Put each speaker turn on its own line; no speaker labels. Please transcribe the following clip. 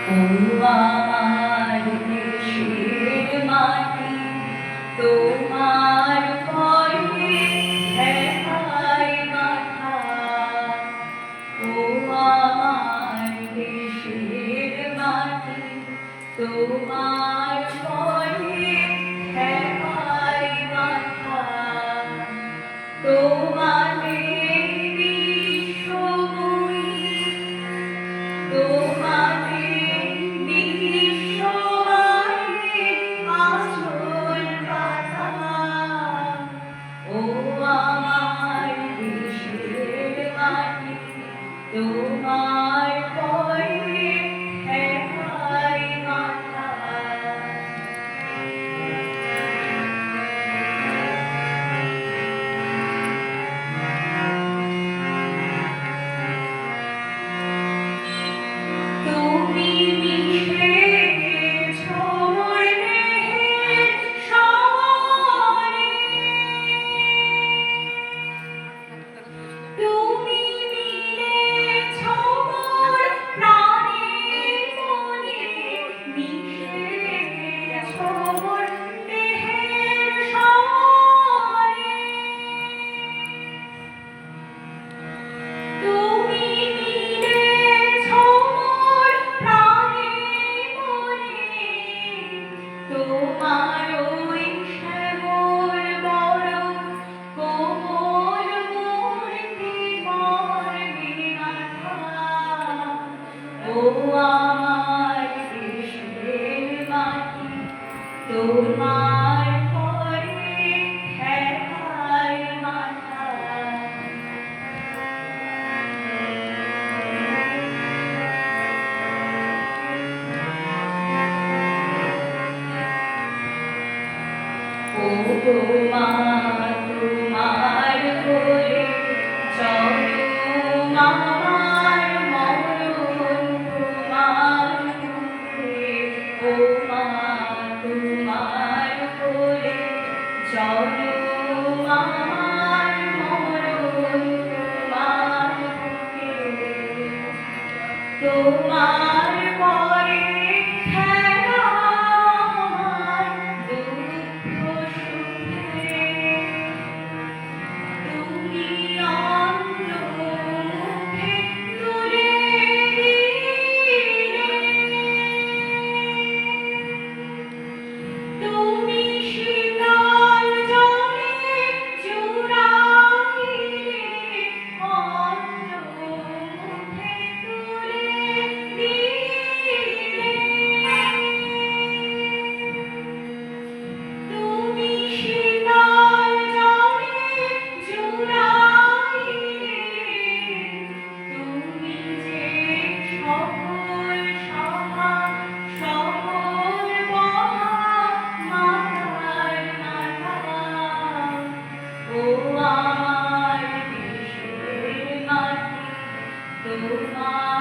আমার দেশের মাটি তোমার ভয়ে ঠেকাই মাথা। ও আমার দেশের মাটি তোমার ভয়ে ঠেকাই মাথা। তোমাদের বিশ্বময়ী তোমাদের বিশ্বমায়ের আঁচল পাতা। ও আমার দেশের মাটি তোমার ভয়ে ঠেকাই মাথা। তুমি মিশে গেছো মোর দেহের সনে, তুমি মিলেছো মোর প্রাণের মনে, মিশে গেছো মোর দেহের সনে। তুমি মিলেছো মোর প্রাণের মনে, তোমার ওই শ্যামল বরণ কোমল মূর্তি মর্মে গাঁথা। ও আমার দেশের মাটি তোমার ভয়ে ঠেকাই মাথা। ও মা তোমার কোলে চরণ আমার মরণ তোমার বুকে। ও মা তোমার কোলে চরণ আমার মরণ তোমার বুকে। তোমার পরে খেলা আমার দুঃখ সুখে। তুমি অন্ধ মুখে তুলে দিলে, তুমি শীতল জলে জুড়াইলে, অন্ধ মুখে তুলে দিলে। তুমি শীতল জলে জুড়াইলে, তুমি যে সকল সভা সকল মহা মাতার মাতা। ও আমার দেশের মাটি তোমার